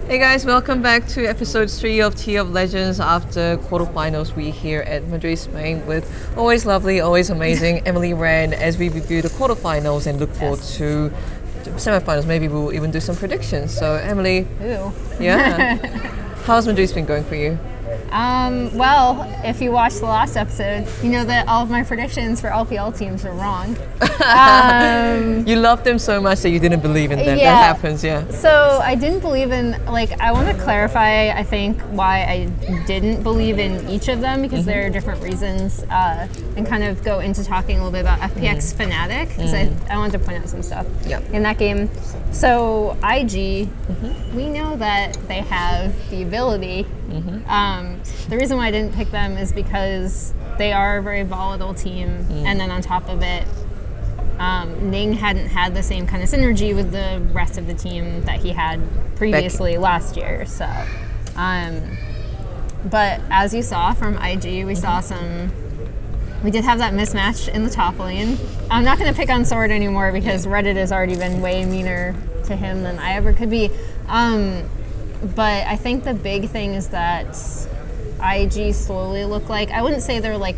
Hey guys, welcome back to episode 3 of Tea of Legends. After quarterfinals, we're here at Madrid, Spain with always lovely, always amazing Emily Rand as we review the quarterfinals and look forward to the semifinals. Maybe we'll even do some predictions. So Emily, Ooh. yeah, how's Madrid been going for you? Well, if you watched the last episode, you know that all of my predictions for LPL teams were wrong. You loved them so much that you didn't believe in them. Yeah. That happens, yeah. So I didn't believe in, I want to clarify, I think, why I didn't believe in each of them because there are different reasons and kind of go into talking a little bit about FPX Fnatic because I wanted to point out some stuff in that game. So IG, we know that they have the ability. The reason why I didn't pick them is because they are a very volatile team, and then on top of it, Ning hadn't had the same kind of synergy with the rest of the team that he had previously last year. So, but as you saw from IG, we saw we did have that mismatch in the top lane. I'm not going to pick on Sword anymore because Reddit has already been way meaner to him than I ever could be. But I think the big thing is that IG slowly look like, I wouldn't say they're like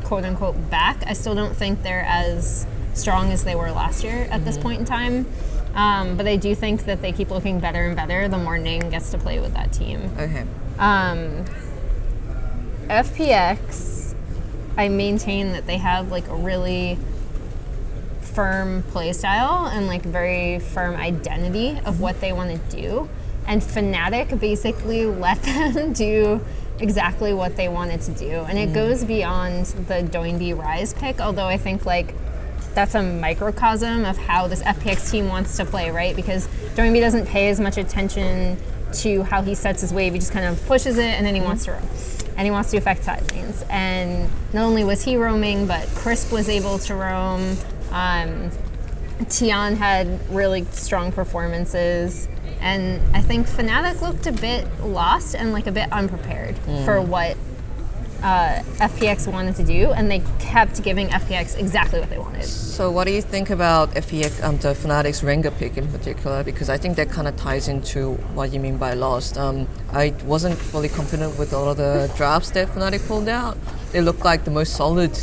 quote unquote back. I still don't think they're as strong as they were last year at this point in time. But I do think that they keep looking better and better the more Ning gets to play with that team. Okay. FPX, I maintain that they have like a really firm play style and like very firm identity of what they want to do. And Fnatic basically let them do exactly what they wanted to do. And it goes beyond the Doinby Rise pick, although I think like that's a microcosm of how this FPX team wants to play, right? Because Doinby doesn't pay as much attention to how he sets his wave. He just kind of pushes it and then he wants to roam. And he wants to affect side lanes. And not only was he roaming, but Crisp was able to roam. Tian had really strong performances. And I think Fnatic looked a bit lost and like a bit unprepared for what FPX wanted to do, and they kept giving FPX exactly what they wanted. So what do you think about FPX, the Fnatic's Rengar pick in particular? Because I think that kind of ties into what you mean by lost. I wasn't fully confident with all of the drafts that Fnatic pulled out. They looked like the most solid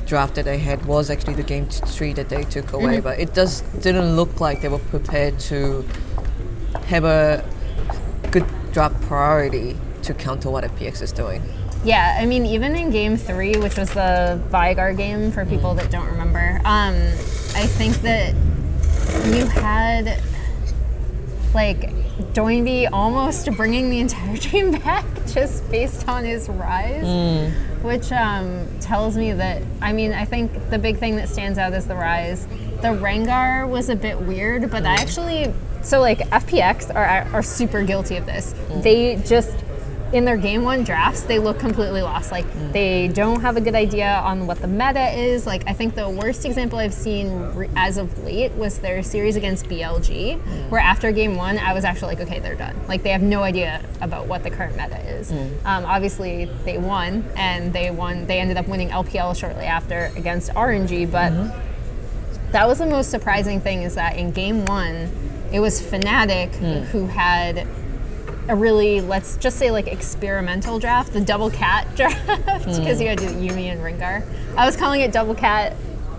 draft that they had was actually the game 3 that they took away, but it just didn't look like they were prepared to have a good draft priority to counter what FPX is doing. Yeah, I mean, even in game 3, which was the Vigar game for people that don't remember, I think that you had like Doinby almost bringing the entire team back just based on his rise, which tells me that, I mean, I think the big thing that stands out is the rise. The Rengar was a bit weird, but I actually, so like FPX are super guilty of this. They just, in their game 1 drafts, they look completely lost. Like they don't have a good idea on what the meta is. Like I think the worst example I've seen as of late was their series against BLG, where after game 1, I was actually like, okay, they're done. Like they have no idea about what the current meta is. Obviously they won, and they ended up winning LPL shortly after against RNG, but that was the most surprising thing, is that in game 1, it was Fnatic who had a really, let's just say like experimental draft, the double cat draft, because you had Yuumi and Rengar. I was calling it double cat.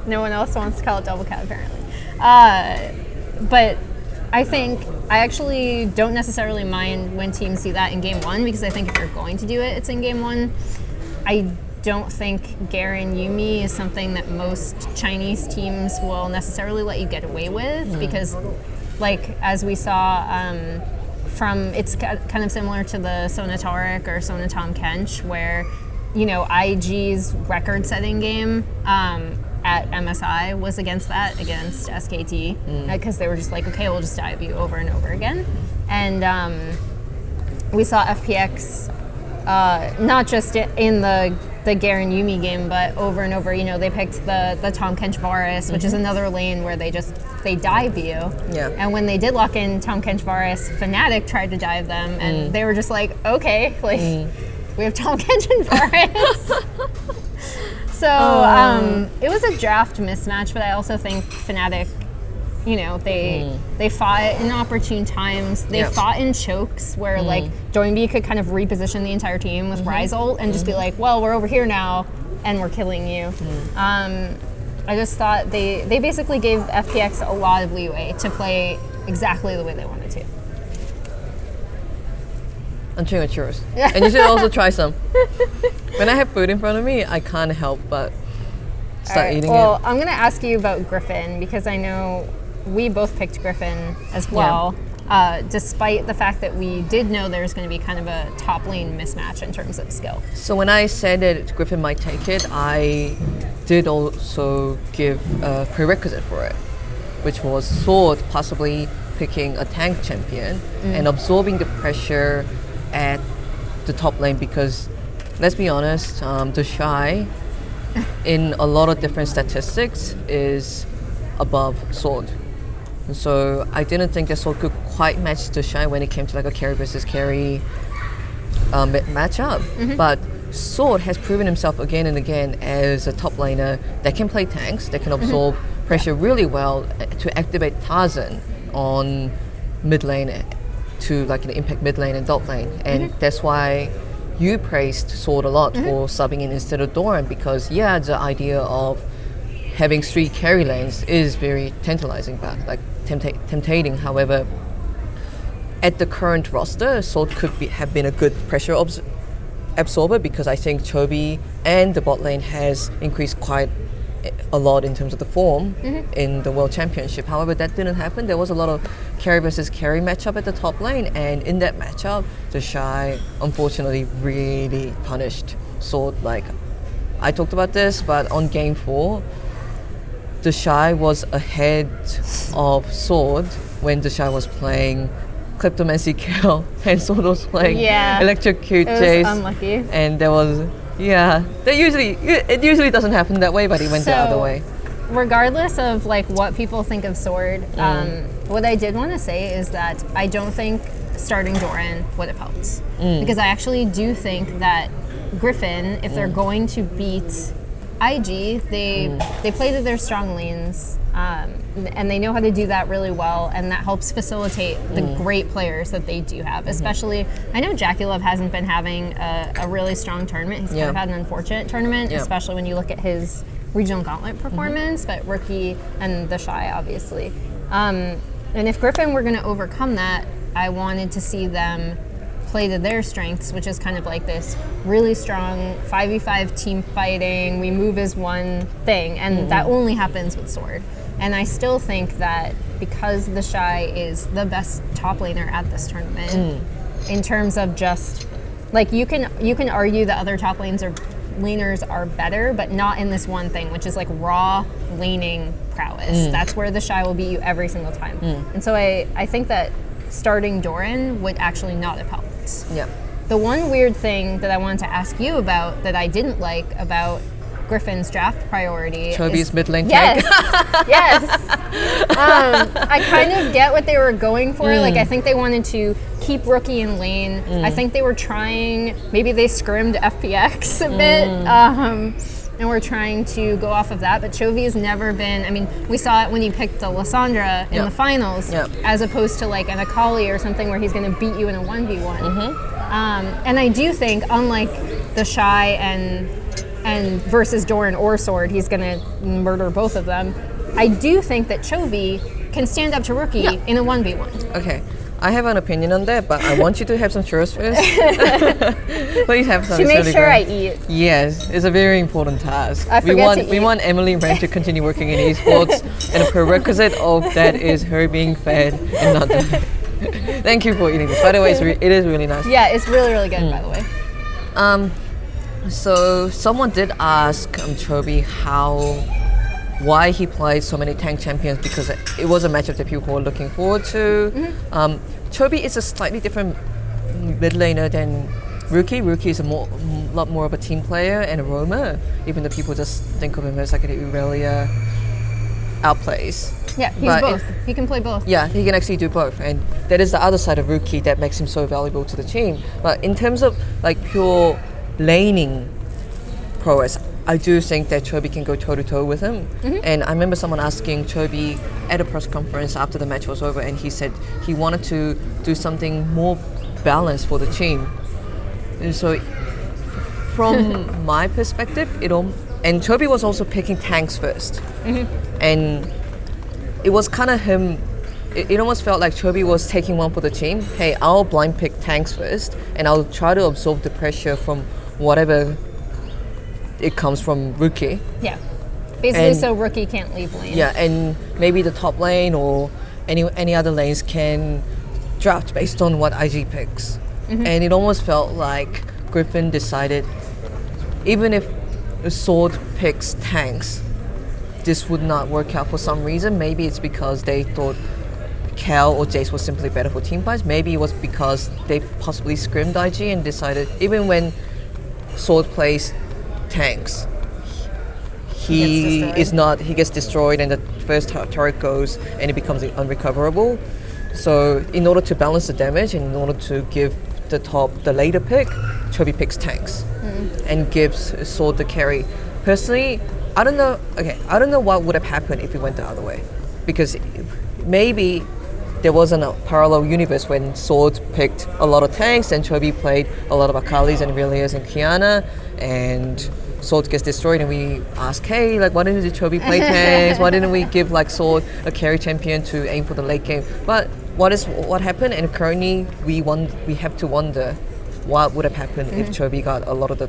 No one else wants to call it double cat apparently. But I think I actually don't necessarily mind when teams do that in game 1, because I think if you're going to do it, it's in game 1. I don't think Garen Yuumi is something that most Chinese teams will necessarily let you get away with, because like as we saw it's kind of similar to the Sona Taurik or Sona Tom Kench, where, you know, IG's record-setting game at MSI was against SKT, because they were just like, okay, we'll just dive you over and over again. And we saw FPX, not just in the Garen Yuumi game, but over and over, you know, they picked the Tom Kench Varus, which is another lane where they dive you. Yeah. And when they did lock in Tom Kench Varus, Fnatic tried to dive them, and they were just like, okay, like we have Tom Kench and Varus. So it was a draft mismatch, but I also think Fnatic you know, they fought in opportune times. They fought in chokes where like Doinb could kind of reposition the entire team with Ryze ult and just be like, well, we're over here now and we're killing you. I just thought they basically gave FPX a lot of leeway to play exactly the way they wanted to. I'm chewing churros. And you should also try some. When I have food in front of me, I can't help but start eating it. Well, I'm going to ask you about Griffin because I know we both picked Griffin as well, despite the fact that we did know there's going to be kind of a top lane mismatch in terms of skill. So when I said that Griffin might take it, I did also give a prerequisite for it, which was Sword possibly picking a tank champion and absorbing the pressure at the top lane, because let's be honest, the Shy in a lot of different statistics is above Sword. And so I didn't think that Sword could quite match the Shy when it came to like a carry versus carry matchup. But Sword has proven himself again and again as a top laner that can play tanks, that can absorb pressure really well to activate Tarzan on mid lane to like an impact mid lane and dot lane. And that's why you praised Sword a lot for subbing in instead of Doran, because the idea of having 3 carry lanes is very tantalizing, but like temptating. However, at the current roster, Sword could have been a good pressure absorber, because I think Chovy and the bot lane has increased quite a lot in terms of the form in the World Championship. However, that didn't happen. There was a lot of carry versus carry matchup at the top lane, and in that matchup, the Shy unfortunately really punished Sword. Like, I talked about this, but on game 4, the Shy was ahead of Sword when the Shy was playing Kleptomancy Kill and Sword was playing Electrocute Chase. It was unlucky. And there was, it usually doesn't happen that way, but it went the other way. Regardless of like what people think of Sword, what I did want to say is that I don't think starting Doran would have helped. Because I actually do think that Griffin, if they're going to beat IG, they play to their strong lanes, and they know how to do that really well, and that helps facilitate the great players that they do have. Especially, I know Jackie hasn't been having a really strong tournament. He's kind of had an unfortunate tournament, especially when you look at his regional gauntlet performance, but Rookie and the Shy, obviously. And if Griffin were going to overcome that, I wanted to see them play to their strengths, which is kind of like this really strong 5v5 team fighting, we move as one thing, and that only happens with Sword. And I still think that because the Shy is the best top laner at this tournament, in terms of just, like, you can argue that other top laners are better, but not in this one thing, which is like raw laning prowess. That's where the Shy will beat you every single time. And so I think that starting Doran would actually not have helped. Yeah. The one weird thing that I wanted to ask you about that I didn't like about Griffin's draft priority Choby's mid lane tank. Yes. I kind of get what they were going for. Like, I think they wanted to keep Rookie in lane. I think they were trying, maybe they scrimmed FPX a bit. And we're trying to go off of that, but Chovy has never been, I mean, we saw it when he picked the Lysandra in the finals, as opposed to like an Akali or something where he's going to beat you in a 1v1. And I do think, unlike the Shy and versus Doran or Sword, he's going to murder both of them. I do think that Chovy can stand up to Rookie in a 1v1. Okay. I have an opinion on that, but I want you to have some churros first. Please have some. To make sure I eat. Yes, it's a very important task. I forget to eat. We want Emily Rand to continue working in esports, and a prerequisite of that is her being fed and not dying. Thank you for eating this. By the way, it is really nice. Yeah, it's really, really good, by the way. So someone did ask Chovy why he played so many tank champions, because it was a matchup that people were looking forward to. Chovy is a slightly different mid laner than Rookie. Rookie is a lot more of a team player and a roamer, even though people just think of him as like an Irelia outplays. Yeah, he's both. He can play both. Yeah, he can actually do both, and that is the other side of Rookie that makes him so valuable to the team. But in terms of like pure laning prowess, I do think that Chobi can go toe-to-toe with him. And I remember someone asking Chobi at a press conference after the match was over, and he said he wanted to do something more balanced for the team. And so from my perspective, and Chobi was also picking tanks first. And it was kind of him, it almost felt like Chobi was taking one for the team. Hey, I'll blind pick tanks first, and I'll try to absorb the pressure from whatever it comes from Rookie. Yeah. Basically, so Rookie can't leave lane. Yeah, and maybe the top lane or any other lanes can draft based on what IG picks. And it almost felt like Griffin decided, even if the Sword picks tanks, this would not work out for some reason. Maybe it's because they thought Cal or Jace was simply better for team fights. Maybe it was because they possibly scrimmed IG and decided, even when Sword plays tanks, he gets destroyed and the first turret goes and it becomes unrecoverable. So in order to balance the damage and in order to give the later pick, Chobi picks tanks and gives Sword the carry. Personally, I don't know what would have happened if it went the other way, because maybe there wasn't a parallel universe when Sword picked a lot of tanks and Chobi played a lot of Akalis and Aurelius and Kiana, and Sword gets destroyed and we ask, hey, like, why didn't Chobi play tanks? Why didn't we give like Sword a carry champion to aim for the late game? But what happened? And currently we have to wonder what would have happened if Chobi got a lot of the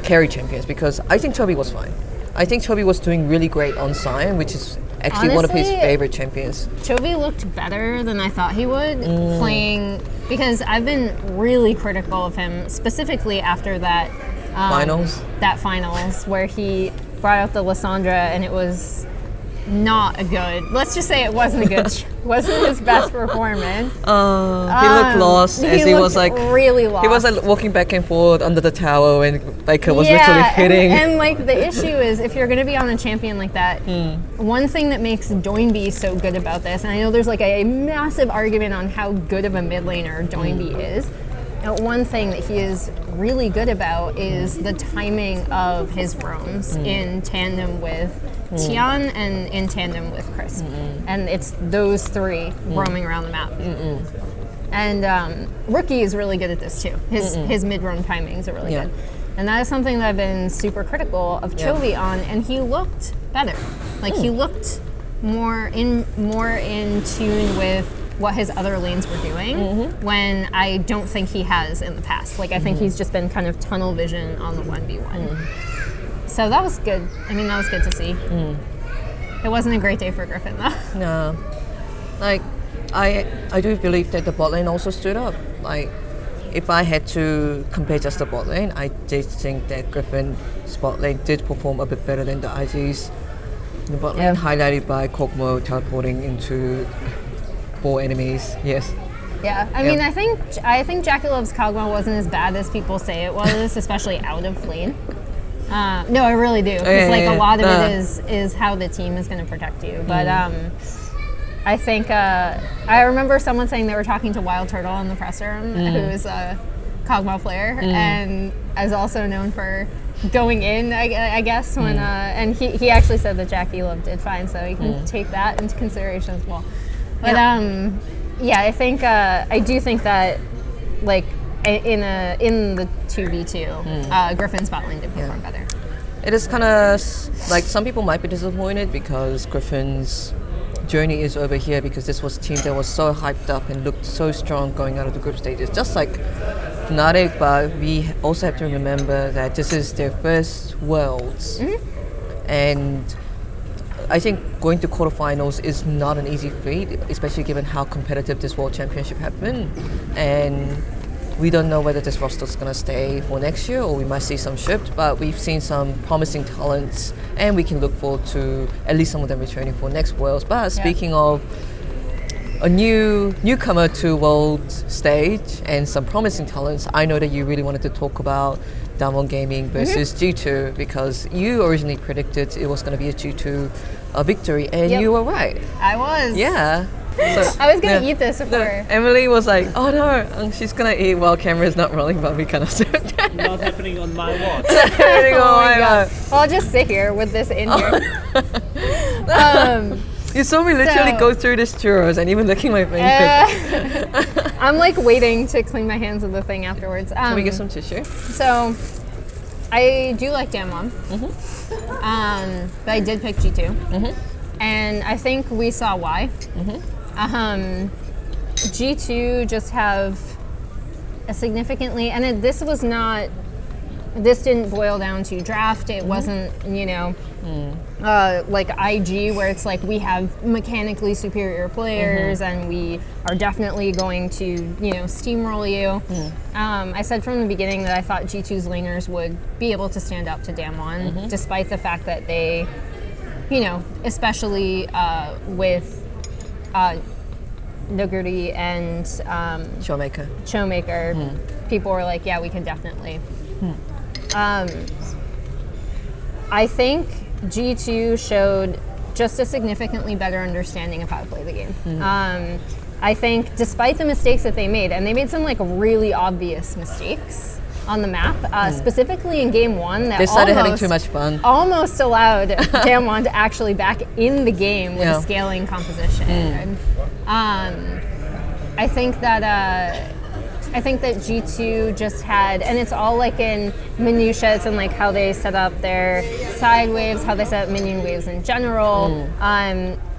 carry champions, because I think Chobi was fine. I think Chobi was doing really great on Sion, which is actually one of his favorite champions. Chobi looked better than I thought he would playing, because I've been really critical of him, specifically after that finals where he brought out the Lissandra and it was not a good, let's just say it wasn't a good, wasn't his best performance. He looked lost, as he was like really lost. He was like walking back and forth under the tower and Baker was literally hitting. And like the issue is, if you're going to be on a champion like that, one thing that makes Doinby so good about this, and I know there's like a massive argument on how good of a mid laner Doinby is. One thing that he is really good about is the timing of his roams in tandem with Tian and in tandem with Chris. And it's those three roaming around the map. And Rookie is really good at this too. His mid-roam timings are really good. And that is something that I've been super critical of Chovy on, and he looked better. Like he looked more in tune with what his other lanes were doing, when I don't think he has in the past. Like I think he's just been kind of tunnel vision on the 1v1. So that was good. I mean, that was good to see. It wasn't a great day for Griffin though. No. Like, I do believe that the bot lane also stood up. Like, if I had to compare just the bot lane, I did think that Griffin's bot lane did perform a bit better than the IG's. The bot lane highlighted by Kokmo teleporting into 4 enemies. Yes. Yeah, I mean, I think Jackie Love's Kog'Maw wasn't as bad as people say it was, especially out of lane. No, I really do. Because a lot of it is how the team is going to protect you. But I think I remember someone saying they were talking to Wild Turtle in the press room, who's a Kog'Maw player and is also known for going in, I guess, when and he actually said that Jackie Love did fine, so you can take that into consideration as well. But I think I do think that like in the 2v2, Griffin's bot lane did perform better. It is kind of like some people might be disappointed because Griffin's journey is over here, because this was a team that was so hyped up and looked so strong going out of the group stages, just like Fnatic. But we also have to remember that this is their first Worlds, and I think going to quarterfinals is not an easy feat, especially given how competitive this World Championship has been. And we don't know whether this roster is going to stay for next year or we might see some shift, but we've seen some promising talents and we can look forward to at least some of them returning for next Worlds. But speaking of a newcomer to World stage and some promising talents, I know that you really wanted to talk about Damwon Gaming versus G2, because you originally predicted it was going to be a G2 victory, and you were right. I was. Yeah. I was gonna eat this before. Emily was like, "Oh no, she's gonna eat while camera is not rolling," but we kind of said that. Not happening on my watch. Happening on my watch. Well, I'll just sit here with this in here. You saw me literally go through this churros and even licking my fingers. I'm like waiting to clean my hands of the thing afterwards. Can we get some tissue? So, I do like Damwon. But I did pick G2. And I think we saw why. G2 just have a significantly, and this didn't boil down to draft. It wasn't, like IG, where it's like we have mechanically superior players and we are definitely going to, steamroll you. I said from the beginning that I thought G2's laners would be able to stand up to Damwon, despite the fact that they, especially with Nuguri and Showmaker, people were like, yeah, we can definitely. I think G2 showed just a significantly better understanding of how to play the game. I think despite the mistakes that they made, and they made some like really obvious mistakes on the map, specifically in game 1, that they started having too much fun. Almost allowed Damwon to actually back in the game with a scaling composition. I think that G2 just had, and it's all like in minutiae, it's in like how they set up their side waves, how they set up minion waves in general.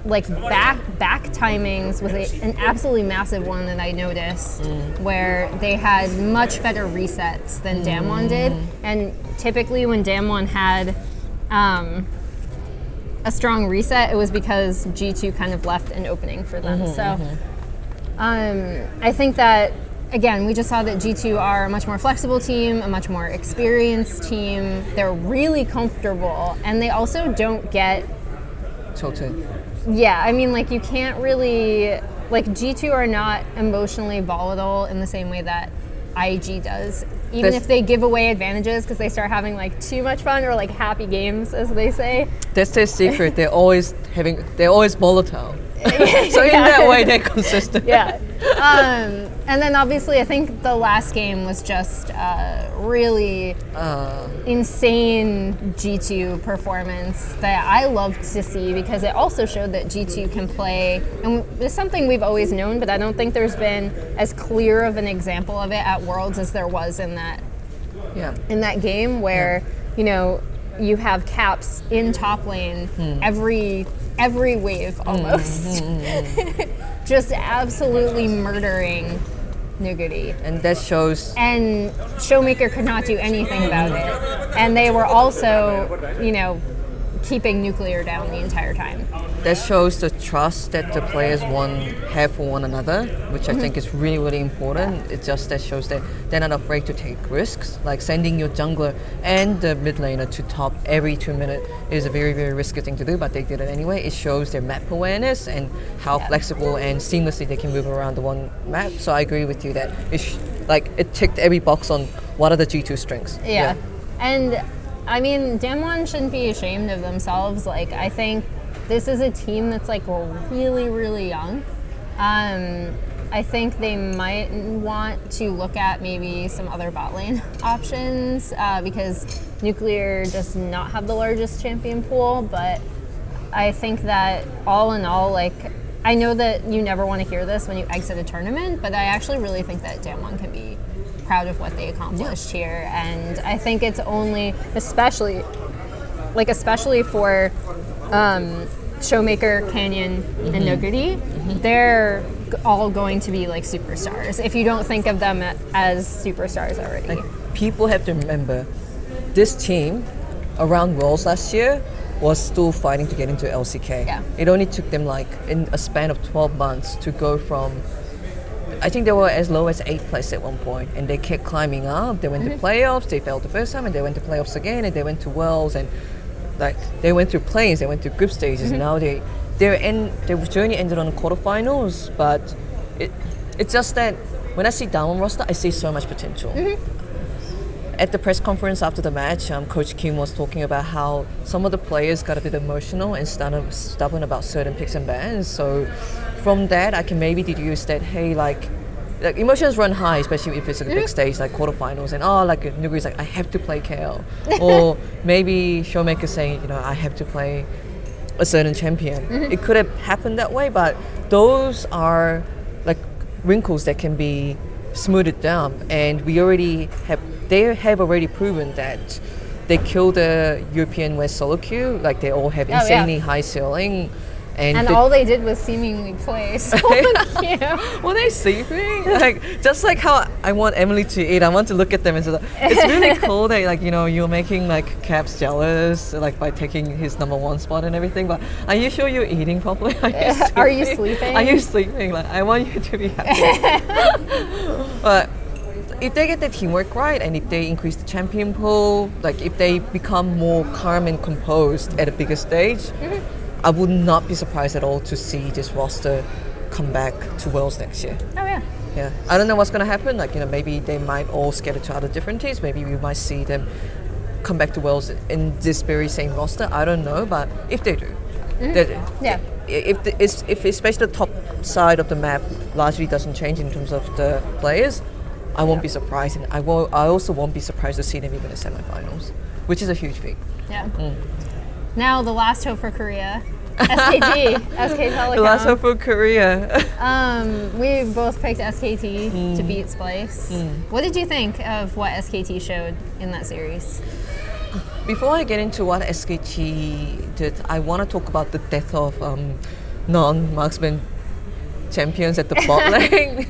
Like back timings was an absolutely massive one that I noticed, where they had much better resets than Damwon did. And typically when Damwon had a strong reset, it was because G2 kind of left an opening for them. I think that, again, we just saw that G2 are a much more flexible team, a much more experienced team. They're really comfortable, and they also don't get tilted. Yeah, I mean, like, you can't really, like, G2 are not emotionally volatile in the same way that IG does. Even if they give away advantages because they start having like too much fun or like happy games, as they say. That's their secret. They're always volatile. So in that way, they're consistent. And then obviously, I think the last game was just really insane G2 performance that I loved to see, because it also showed that G2 can play, and it's something we've always known, but I don't think there's been as clear of an example of it at Worlds as there was in that game, where you have Caps in top lane every wave almost. Just absolutely murdering Nuguri. And that shows... And Showmaker could not do anything about it. And they were also, keeping Nuclear down the entire time. That shows the trust that the players have for one another, which I think is really, really important. It just that shows that they're not afraid to take risks. Like sending your jungler and the mid laner to top every 2 minutes is a very, very risky thing to do, but they did it anyway. It shows their map awareness and how flexible and seamlessly they can move around the one map. So I agree with you that it ticked every box on what are the G2 strengths. Yeah. And I mean, Damwon shouldn't be ashamed of themselves. Like, I think this is a team that's like really, really young. I think they might want to look at maybe some other bot lane options, because Nuclear does not have the largest champion pool. But I think that all in all, like, I know that you never want to hear this when you exit a tournament, but I actually really think that Damwon can be proud of what they accomplished here. And I think it's only, especially for Showmaker, Canyon, and Nuguri, they're all going to be like superstars if you don't think of them as superstars already. Like, people have to remember, this team around Worlds last year was still fighting to get into LCK. Yeah. It only took them like in a span of 12 months to go from, I think they were as low as 8th place at one point, and they kept climbing up. They went to playoffs, they failed the first time, and they went to playoffs again, and they went to Worlds, and like they went through plays, they went through group stages, and now their journey ended on the quarterfinals. But it's just that when I see Damwon roster, I see so much potential. at the press conference after the match, Coach Kim was talking about how some of the players got a bit emotional and stubborn about certain picks and bans. So from that, I can maybe deduce that, hey, like emotions run high, especially if it's a big stage like quarterfinals, and like Nuguri's like, I have to play KL, or maybe Showmaker saying, I have to play a certain champion. It could have happened that way, but those are like wrinkles that can be smoothed down, and they have already proven that they kill the European West solo queue. Like they all have insanely high ceiling. And all they did was seemingly play solo queue. Were they sleeping? Just like how I want Emily to eat, I want to look at them and say, it's really cool that you're making like Caps jealous by taking his #1 spot and everything. But are you sure you're eating properly? Are you sleeping? Are you sleeping? I want you to be happy. But if they get the teamwork right, and if they increase the champion pool, if they become more calm and composed at a bigger stage, I would not be surprised at all to see this roster come back to Worlds next year. Oh yeah. Yeah. I don't know what's going to happen. Maybe they might all scatter to other different teams. Maybe we might see them come back to Worlds in this very same roster. I don't know, but if they do, if especially the top side of the map largely doesn't change in terms of the players, I won't be surprised, and I also won't be surprised to see them even in the semifinals, which is a huge feat. Yeah. Now the last hope for Korea, SKT, SK Telecom. The last hope for Korea. We both picked SKT to beat Splyce. What did you think of what SKT showed in that series? Before I get into what SKT did, I want to talk about the death of non-marksman champions at the bot lane,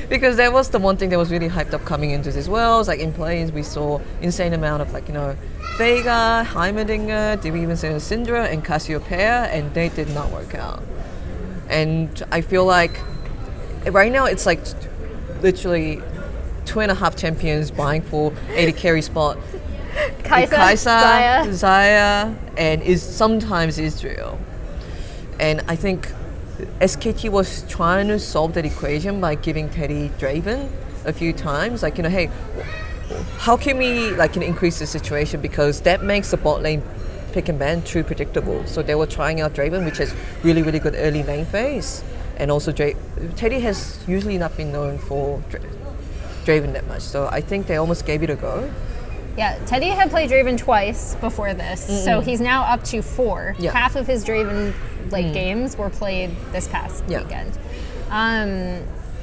because that was the one thing that was really hyped up coming into this Worlds. In plays, we saw insane amount of Vega, Heimerdinger, did we even say Syndra and Cassiopeia, and they did not work out. And I feel like right now it's literally 2.5 champions vying for 80 carry spot. Kaisa, Zaya, and sometimes Israel. And I think SKT was trying to solve that equation by giving Teddy Draven a few times. Hey, how can we increase the situation, because that makes the bot lane pick and ban too predictable. So they were trying out Draven, which has really, really good early lane phase. And also Teddy has usually not been known for Draven that much. So I think they almost gave it a go. Yeah, Teddy had played Draven twice before this, so he's now up to 4. Yeah. Half of his Draven games were played this past weekend.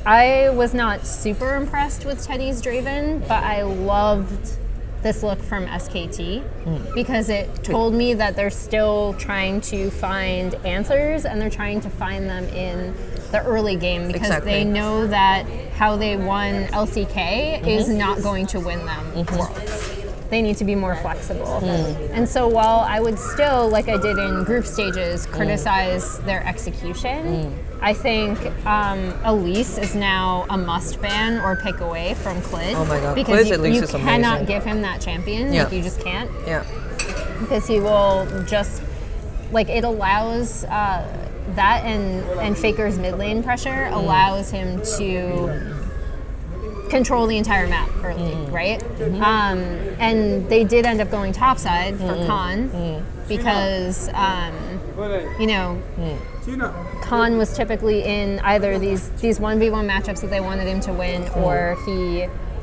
I was not super impressed with Teddy's Draven, but I loved this look from SKT because it told me that they're still trying to find answers, and they're trying to find them in the early game, because they know that how they won LCK is not going to win them Worlds. They need to be more flexible. And so while I would still, like I did in group stages, criticize their execution, I think Elise is now a must ban or pick away from Clid. Oh my god, because Clid you cannot give him that champion. Yeah. You just can't. Yeah. Because he will just, it allows that and Faker's mid lane pressure allows him to control the entire map early, right? And they did end up going topside for Khan because, Khan was typically in either these 1v1 matchups that they wanted him to win, or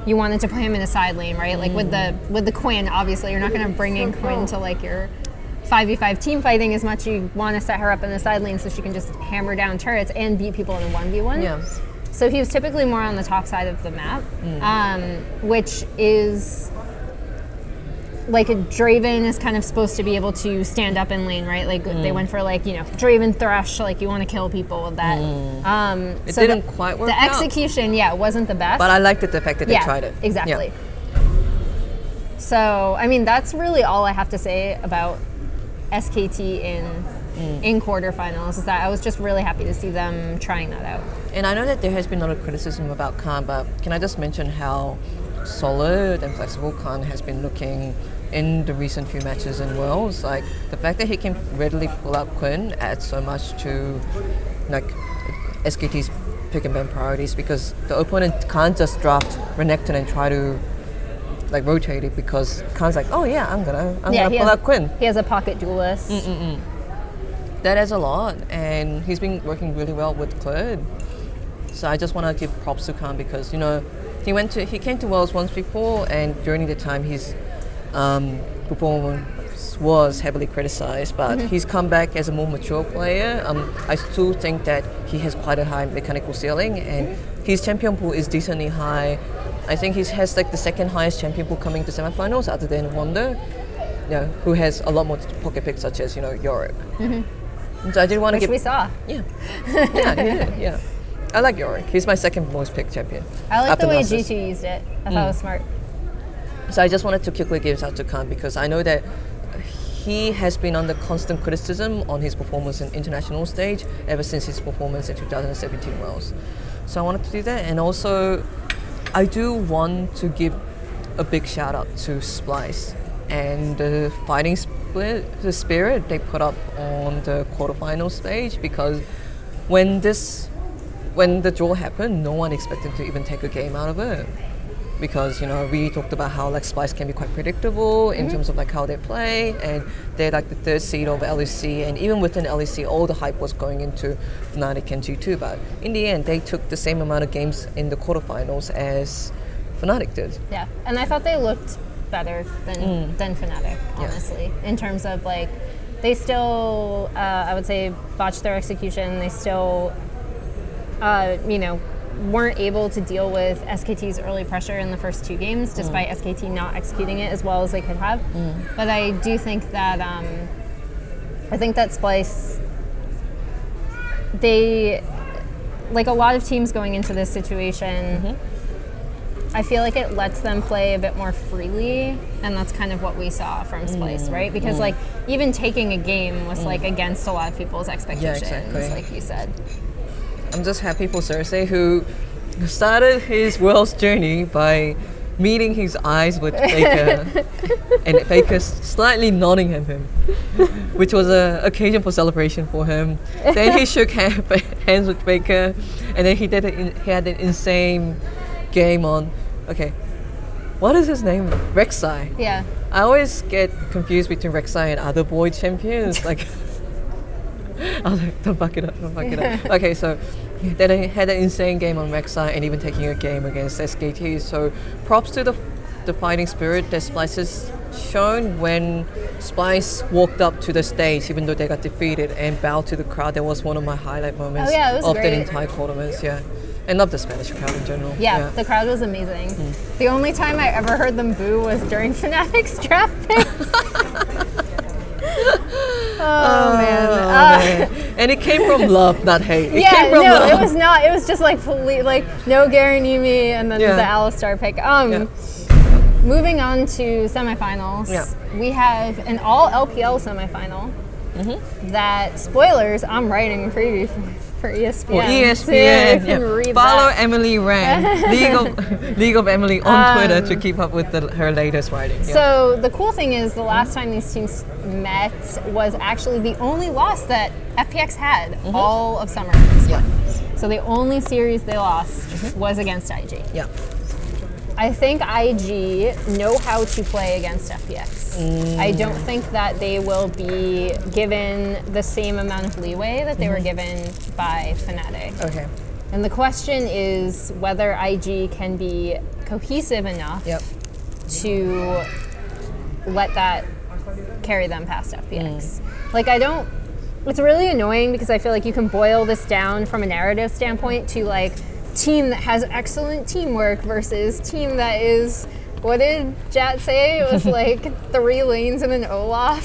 you wanted to put him in a side lane, right? With the Quinn, obviously, you're not going to bring in Quinn to your 5v5 team fighting as much. You want to set her up in the side lane so she can just hammer down turrets and beat people in a 1v1. Yeah. So he was typically more on the top side of the map, which is Draven is kind of supposed to be able to stand up in lane, right? They went for Draven Thresh, you want to kill people with that. It didn't quite work out. The execution, wasn't the best. But I liked the fact that they tried it. Exactly. So, I mean, that's really all I have to say about SKT in quarterfinals, is that I was just really happy to see them trying that out. And I know that there has been a lot of criticism about Khan, but can I just mention how solid and flexible Khan has been looking in the recent few matches in Worlds? The fact that he can readily pull up Quinn adds so much to SKT's pick and ban priorities, because the opponent can't just drop Renekton and try to like rotated because Khan's like, oh yeah, I'm gonna he pull out Quinn. He has a pocket duelist. That has a lot, and he's been working really well with Claude. So I just want to give props to Khan because he came to Worlds once before, and during the time his performance was heavily criticized, but he's come back as a more mature player. I still think that he has quite a high mechanical ceiling, and his champion pool is decently high. I think he has like the second highest champion pool coming to semifinals other than Wonder, who has a lot more pocket picks such as Yorick. So I didn't want to Which we saw. Yeah, he did. Yeah, I like Yorick. He's my second most picked champion. I like the way Narcissus. G2 used it. I thought it was smart. So I just wanted to quickly give out to Khan because I know that he has been under constant criticism on his performance in international stage ever since his performance in 2017 Worlds. So I wanted to do that, and also I do want to give a big shout out to Splyce and the fighting spirit they put up on the quarterfinal stage, because when the draw happened, no one expected to even take a game out of it. Because we talked about how like Splyce can be quite predictable in terms of like how they play, and they're like the third seed of LEC, and even within LEC, all the hype was going into Fnatic and G2. But in the end, they took the same amount of games in the quarterfinals as Fnatic did. Yeah, and I thought they looked better than Fnatic, honestly, in terms of like they still, I would say, botched their execution. They still, weren't able to deal with SKT's early pressure in the first two games, despite SKT not executing it as well as they could have. But I do think that Splyce, they, like a lot of teams going into this situation, I feel like it lets them play a bit more freely, and that's kind of what we saw from Splyce, right? Because like even taking a game was like against a lot of people's expectations, like you said. I'm just happy for Cersei, who started his World's journey by meeting his eyes with Faker and Faker slightly nodding at him, which was an occasion for celebration for him. Then he shook hands with Faker, and then he had an insane game on, what is his name? Rek'Sai. Yeah. I always get confused between Rek'Sai and other boy champions. Like, I was like, don't fuck it up. Okay, so they had an insane game on Rek'Sai and even taking a game against SKT. So props to the fighting spirit that Splyce has shown when Splyce walked up to the stage, even though they got defeated, and bowed to the crowd. That was one of my highlight moments of the entire tournament. Yeah. And love the Spanish crowd in general. Yeah, the crowd was amazing. The only time I ever heard them boo was during Fnatic's draft picks. Oh man. And it came from love, not hate. It was not. It was just like no Gary Nimi and then the Alistar pick. Moving on to semifinals, we have an all LPL semifinal. That, spoilers, I'm writing a preview for ESPN. For ESPN, so you can read follow that. Emily Rand, League of Emily on Twitter to keep up with her latest writing. So the cool thing is the last time these teams met was actually the only loss that FPX had all of summer. So the only series they lost was against IG. Yeah. I think IG know how to play against FPX. I don't think that they will be given the same amount of leeway that they were given by Fnatic. Okay. And the question is whether IG can be cohesive enough to let that carry them past FPX. Like, it's really annoying because I feel like you can boil this down from a narrative standpoint to like team that has excellent teamwork versus team that is, what did Jat say? It was like 3 lanes and an Olaf.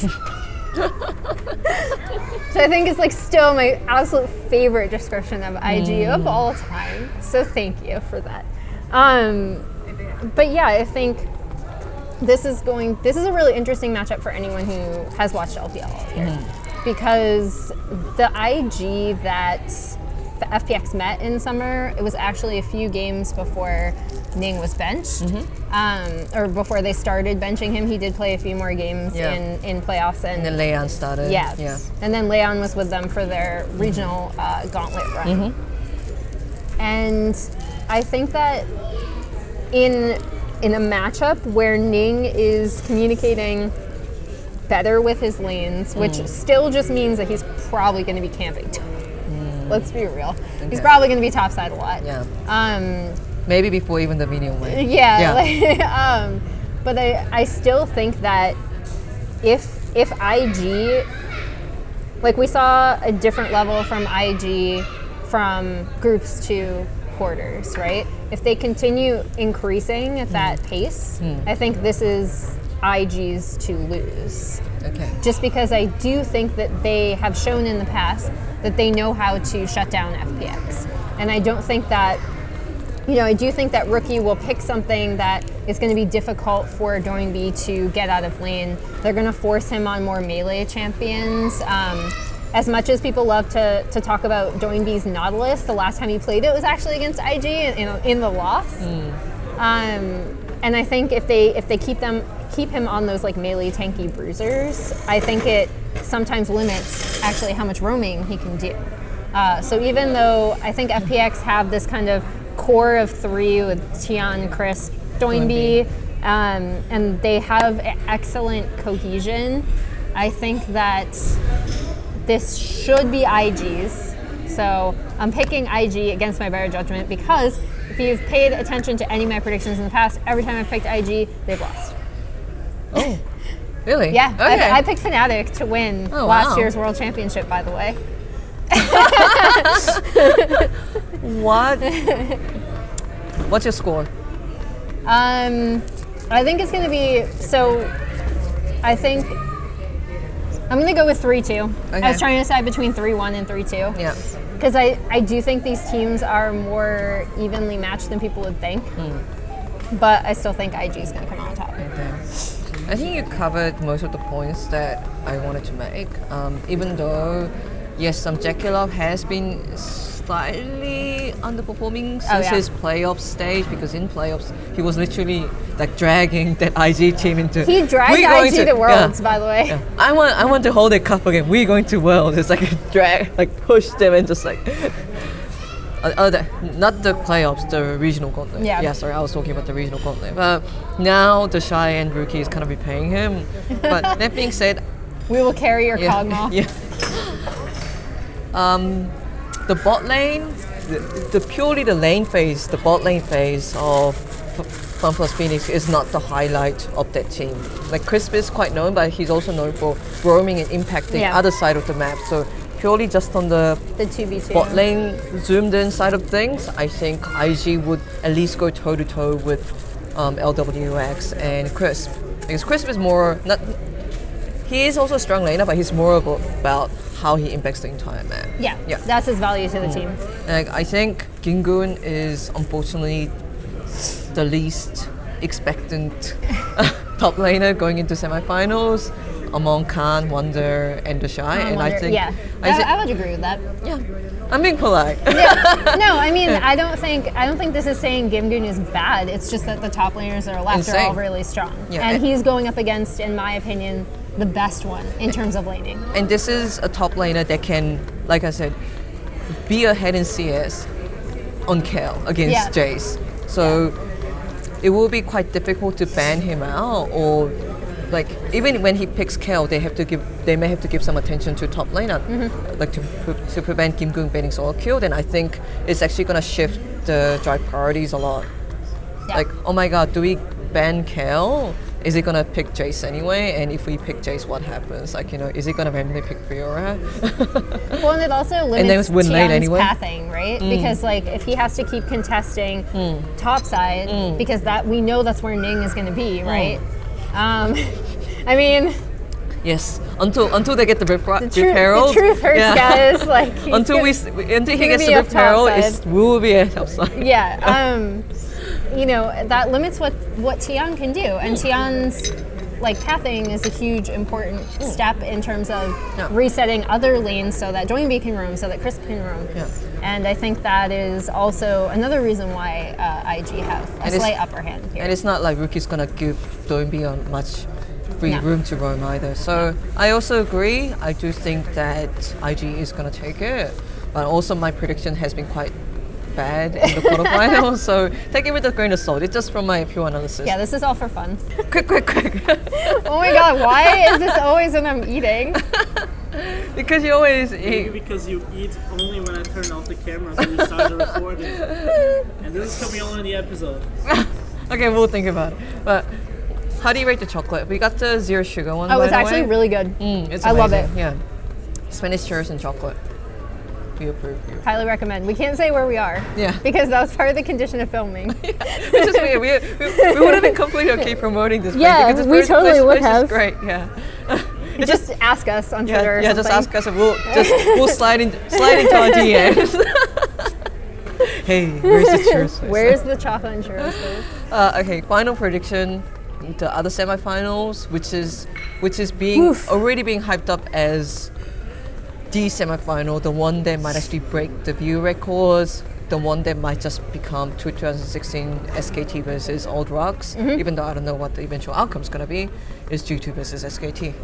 So I think it's like still my absolute favorite description of IG of all time. So thank you for that. But yeah, I think this is a really interesting matchup for anyone who has watched LPL all year. Because the IG that the FPX met in summer, it was actually a few games before Ning was benched, or before they started benching him. He did play a few more games in playoffs. And then Leon started. Yeah. And then Leon was with them for their regional gauntlet run. And I think that in in a matchup where Ning is communicating better with his lanes, which still just means that he's probably going to be camping. Let's be real. Okay. He's probably going to be topside a lot. Yeah. Maybe before even the minion lane. Yeah. But I still think that if IG, like we saw a different level from IG from groups to quarters, right? If they continue increasing at that pace, I think this is IG's to lose. Okay. Just because I do think that they have shown in the past that they know how to shut down FPX. And I don't think that, I do think that Rookie will pick something that is going to be difficult for Doinb to get out of lane. They're going to force him on more melee champions. As much as people love to talk about Doinb's Nautilus, the last time he played it was actually against IG in the loss. And I think if they keep him on those like melee tanky bruisers, I think it sometimes limits actually how much roaming he can do. So even though I think FPX have this kind of core of three with Tian, Crisp, Doinb, and they have excellent cohesion, I think that this should be IG's. So I'm picking IG against my better judgment because if you've paid attention to any of my predictions in the past, every time I've picked IG, they've lost. Oh, really? Yeah. Okay. I picked Fnatic to win last year's World Championship, by the way. What? What's your score? I think it's going to be, I think I'm going to go with 3-2. Okay. I was trying to decide between 3-1 and 3-2. Yeah. Because I do think these teams are more evenly matched than people would think. But I still think IG is going to come on top. Okay. I think you covered most of the points that I wanted to make. Even though, yes, Jackie has been slightly underperforming since his playoff stage, because in playoffs he was literally like dragging that IG team into. He dragged IG to Worlds, by the way. Yeah. I want to hold the cup again. We're going to Worlds. It's like a drag, like push them and just like. Not the playoffs, the regional gauntlet. Yeah, sorry, I was talking about the regional gauntlet. But now the Shy and Rookie is kind of repaying him. But that being said, we will carry your Kog'Maw. Yeah. The bot lane, purely the lane phase, the bot lane phase of FunPlus Phoenix is not the highlight of that team. Like Crisp is quite known, but he's also known for roaming and impacting other side of the map. So purely just on the 2v2 bot lane zoomed in side of things, I think IG would at least go toe to toe with LWX and Crisp. Because Crisp is more not. He is also a strong laner, but he's more about how he impacts the entire map. Yeah, that's his value to the team. And I think Gingun is unfortunately the least expectant top laner going into semifinals among Khan, Wonder, and the Shy. And Wonder, I think, I would agree with that. Yeah, I'm being polite. No, I mean I don't think this is saying Gingun is bad. It's just that the top laners that are left are all really strong, and he's going up against, in my opinion, the best one in terms of laning. And this is a top laner that can, like I said, be ahead in CS on Kayle against Jace. So it will be quite difficult to ban him out, or like even when he picks Kayle, they may have to give some attention to top laner, like to prevent Gingun banning solo kill. Then I think it's actually gonna shift the drive priorities a lot. Like, oh my god, do we ban Kayle? Is he gonna pick Jace anyway? And if we pick Jace, what happens? Like, is he gonna randomly pick Fiora? Well, and it also limits Tian's pathing, right? Because like if he has to keep contesting topside, because that we know that's where Ning is gonna be, right? I mean, yes. Until they get the Rip Herald. The truth hurts, guys. Like until he gets the Rip Herald, we will be at topside. Yeah. That limits what Tian can do, and Tian's like pathing is a huge important step in terms of resetting other lanes so that Doinb can roam, so that Crisp can roam. Yeah. And I think that is also another reason why IG have a slight upper hand here. And it's not like Rookie's gonna give Doinb much free room to roam either. So I also agree. I do think that IG is gonna take it, but also my prediction has been quite bad in the quarterfinal, so take it with a grain of salt. It's just from my pure analysis. Yeah, this is all for fun. Quick. Oh my god, why is this always when I'm eating? Because you always Maybe eat. because you eat only when I turn off the camera so you start the recording. And this is coming on in the episode. Okay, we'll think about it. But how do you rate the chocolate? We got the zero sugar one. Oh, by it's the actually way. really good. It's I love amazing. it. Yeah. Spanish churros and chocolate. We approve. Highly recommend. We can't say where we are. Yeah. Because that was part of the condition of filming. Which is weird. We would have been completely okay promoting this. Yeah, place because we this totally would place have. is great. Yeah. Just ask us on Twitter or Yeah, something. just ask us and we'll slide into our DMs. Hey, where's the churros? Where's the chocolate and churros place? Okay, final prediction. The other semifinals, which is already being hyped up as the semifinal, the one that might actually break the view records, the one that might just become 2016 SKT versus Old Rocks, even though I don't know what the eventual outcome's going to be, is G2 versus SKT.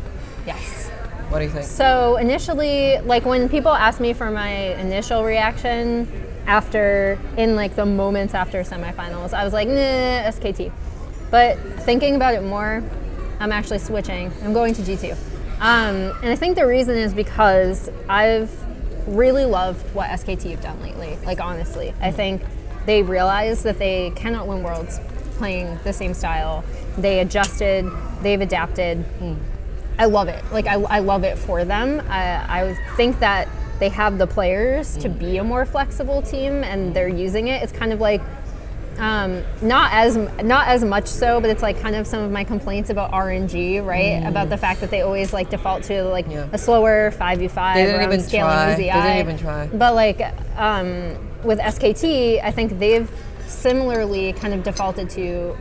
Yes. What do you think? So initially, like when people asked me for my initial reaction in like the moments after semifinals, I was like, nah, SKT. But thinking about it more, I'm actually switching. I'm going to G2. And I think the reason is because I've really loved what SKT have done lately. Like honestly, I think they realized that they cannot win Worlds playing the same style. They adjusted, they've adapted. I love it. Like I love it for them. I think that they have the players to be a more flexible team, and they're using it. It's kind of like not as much so, but it's like kind of some of my complaints about RNG, right? About the fact that they always like default to like a slower 5v5 They didn't around even scaling try. UZI. They didn't even try. But like with SKT, I think they've similarly kind of defaulted to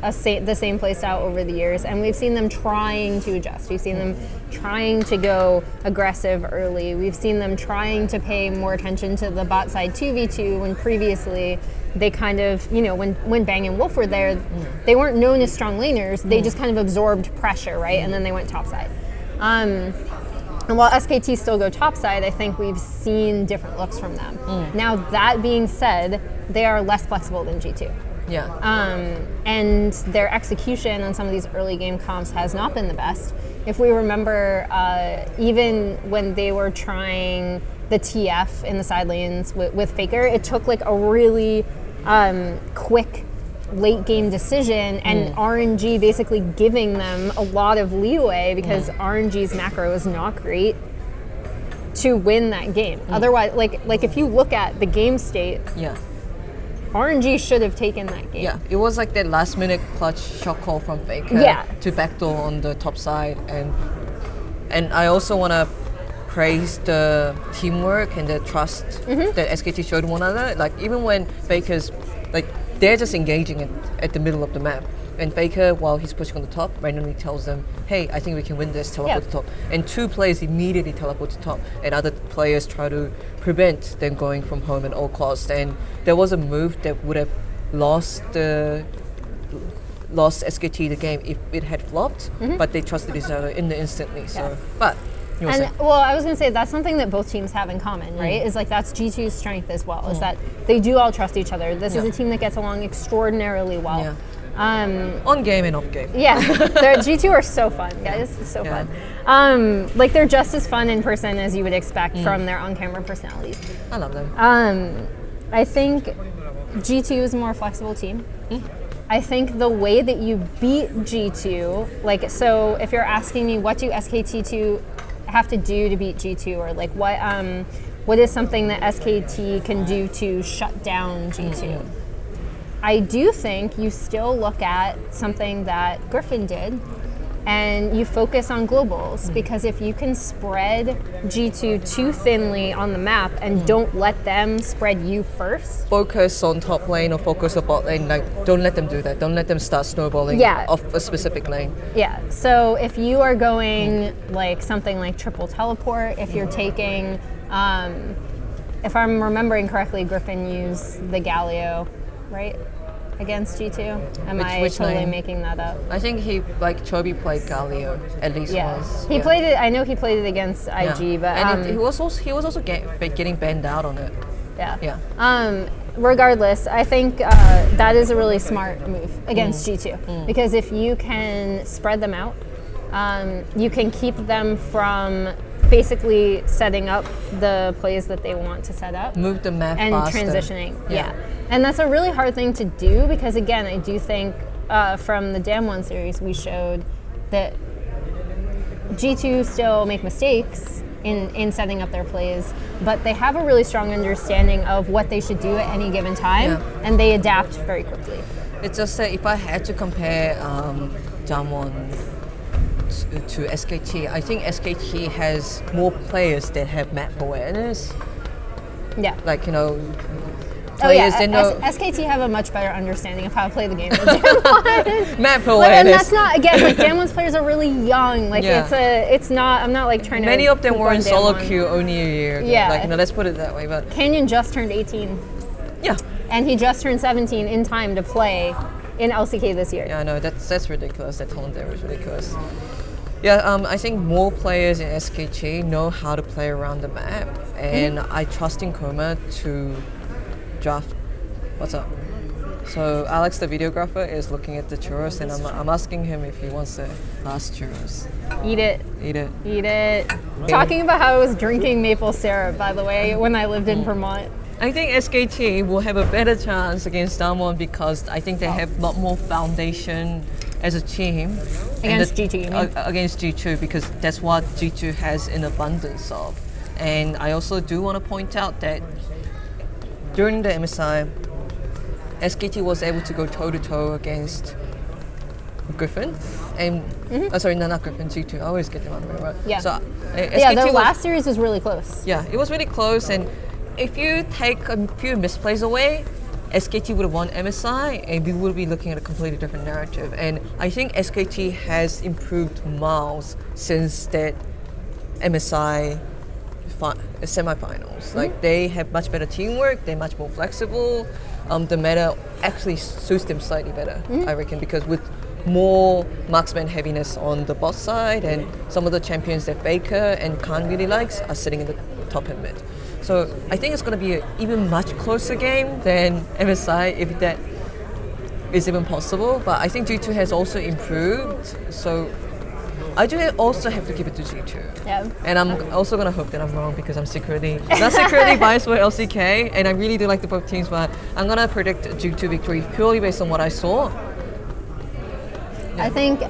the same play style over the years, and we've seen them trying to adjust. We've seen them trying to go aggressive early. We've seen them trying to pay more attention to the bot side 2v2 when previously they kind of, when Bang and Wolf were there, they weren't known as strong laners. They just kind of absorbed pressure, right? And then they went topside. And while SKT still go topside, I think we've seen different looks from them. Now, that being said, they are less flexible than G2. Yeah. And their execution on some of these early game comps has not been the best. If we remember, even when they were trying the TF in the side lanes with Faker, it took like a really quick late game decision, and RNG basically giving them a lot of leeway because RNG's macro is not great to win that game. Otherwise, like if you look at the game state, RNG should have taken that game. Yeah, it was like that last minute clutch shot call from Faker to backdoor on the top side, and I also want to praise the teamwork and the trust that SKT showed one another. Like even when Faker's like they're just engaging at the middle of the map, and Faker, while he's pushing on the top, randomly tells them, "Hey, I think we can win this. Teleport to top." And two players immediately teleport to top, and other players try to prevent them going from home at all costs. And there was a move that would have lost SKT the game if it had flopped, but they trusted each other in the instantly. So, but you were saying. Well, I was going to say that's something that both teams have in common, right? Is like that's G2's strength as well. Is that they do all trust each other. This is a team that gets along extraordinarily well. Yeah. On game and off game. Yeah, G2 are so fun, guys. It's so fun. Like they're just as fun in person as you would expect from their on-camera personalities. I love them. I think G2 is a more flexible team. I think the way that you beat G2, like, so if you're asking me what do SKT2 have to do to beat G2, or like what is something that SKT can do to shut down G2? I do think you still look at something that Griffin did and you focus on globals, because if you can spread G2 too thinly on the map and don't let them spread you first. Focus on top lane or focus on bot lane. Like, don't let them do that. Don't let them start snowballing off a specific lane. Yeah, so if you are going like something like triple teleport, if you're taking, if I'm remembering correctly, Griffin used the Galio, right? Against G2? Am I totally lane? Making that up? I think Chobi played Galio at least once. He played it. I know he played it against IG, but and he was also getting banned out on it. Yeah. Yeah. Regardless, I think that is a really smart move against G2 because if you can spread them out, you can keep them from basically setting up the plays that they want to set up. Move the map and faster. transitioning. Yeah. And that's a really hard thing to do because, again, I do think from the Damwon series we showed that G2 still make mistakes in setting up their plays, but they have a really strong understanding of what they should do at any given time, and they adapt very quickly. It's just that if I had to compare Damwon to SKT, I think SKT has more players that have map awareness. Yeah. Like, you know, Oh yeah, players that know SKT have a much better understanding of how to play the game than Damwon. map And awareness. that's not, again, like Damwon's players are really young. Like it's not, I'm not like trying to. Many of them poop were on in solo Damwon. queue only a year ago. Yeah. Like, you know, let's put it that way. But Canyon just turned 18, yeah. and he just turned 17 in time to play in LCK this year. Yeah, I know, that's ridiculous. That talent there was ridiculous. Yeah, I think more players in SKT know how to play around the map, and I trust in Koma to draft. What's up? So Alex, the videographer, is looking at the churros, and I'm asking him if he wants the last churros. Eat it. Eat it. Eat it. Talking about how I was drinking maple syrup, by the way, when I lived in Vermont. I think SKT will have a better chance against Damwon because I think they have a lot more foundation as a team. Against G2, you mean? Against G2, because that's what G2 has in abundance of. And I also do want to point out that during the MSI, SKT was able to go toe-to-toe against Griffin. And, sorry, no, not Griffin, G2. I always get them on the way, right? Yeah. So, Yeah, the last series was really close. Yeah, it was really close, and if you take a few misplays away, SKT would have won MSI, and we would be looking at a completely different narrative. And I think SKT has improved miles since that MSI semifinals. Like, they have much better teamwork, they're much more flexible. The meta actually suits them slightly better, I reckon, because with more marksman heaviness on the bot side, and some of the champions that Faker and Khan really likes are sitting in the top and mid. So I think it's going to be an even much closer game than MSI, if that is even possible. But I think G2 has also improved, so I do also have to give it to G2. Yeah. And I'm also going to hope that I'm wrong because I'm not secretly biased for LCK, and I really do like the both teams, but I'm going to predict G2 victory purely based on what I saw. Yeah. I think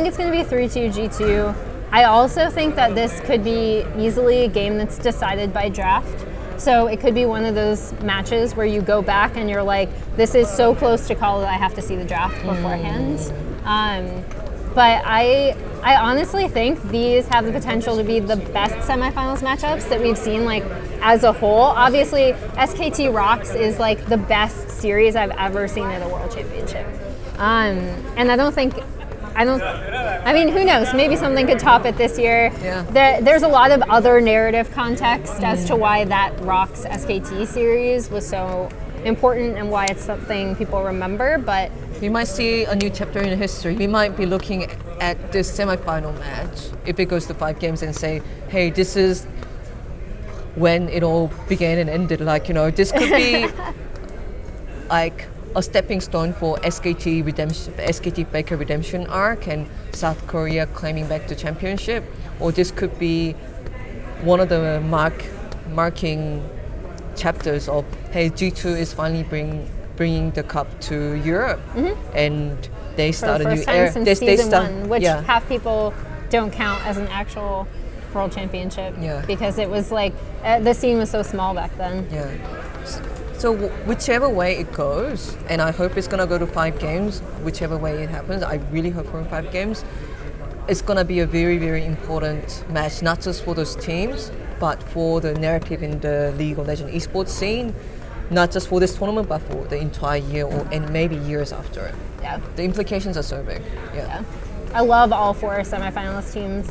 it's going to be 3-2 G2. I also think that this could be easily a game that's decided by draft. So it could be one of those matches where you go back and you're like, this is so close to call that I have to see the draft beforehand. But I honestly think these have the potential to be the best semifinals matchups that we've seen, like, as a whole. Obviously, SKT Rocks is like the best series I've ever seen at a World Championship. And I mean, who knows? Maybe something could top it this year. Yeah. There's a lot of other narrative context as to why that Rocks SKT series was so important and why it's something people remember, but we might see a new chapter in history. We might be looking at this semi-final match, if it goes to 5 games, and say, hey, this is when it all began and ended. Like, you know, this could be like a stepping stone for SKT redemption, SKT Faker redemption arc and South Korea claiming back the championship, or this could be one of the marking chapters of, hey, G2 is finally bringing the cup to Europe, and they start for the a first new time era. since season 1, which half people don't count as an actual world championship because it was like the scene was so small back then. Yeah. So whichever way it goes, and I hope it's gonna go to 5 games. Whichever way it happens, I really hope for 5 games. It's gonna be a very, very important match, not just for those teams, but for the narrative in the League of Legends esports scene. Not just for this tournament, but for the entire year, and maybe years after it. Yeah. The implications are so big. Yeah. I love all 4 semifinalist teams,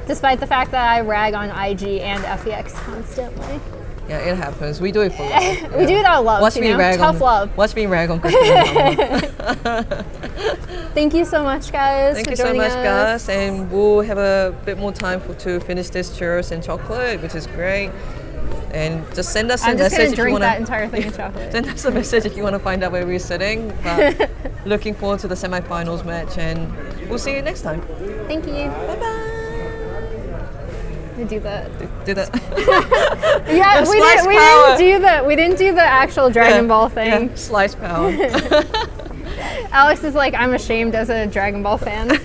despite the fact that I rag on IG and FEX constantly. Yeah, it happens. We do it for love. We do it out of love, Watch me rag tough love. Watch me rag on Griffin. Thank you so much, guys, Thank for you so joining much, us. guys. And we'll have a bit more time to finish this churros and chocolate, which is great. And just send us a I'm just message gonna if you drink want that to. entire thing of chocolate. Send us a message if you want to find out where we're sitting. But looking forward to the semifinals match, and we'll see you next time. Thank you. Bye bye. We do that. Do that. Yeah, we didn't do the actual Dragon Ball thing. Yeah, slice power. Alex is like, I'm ashamed as a Dragon Ball fan.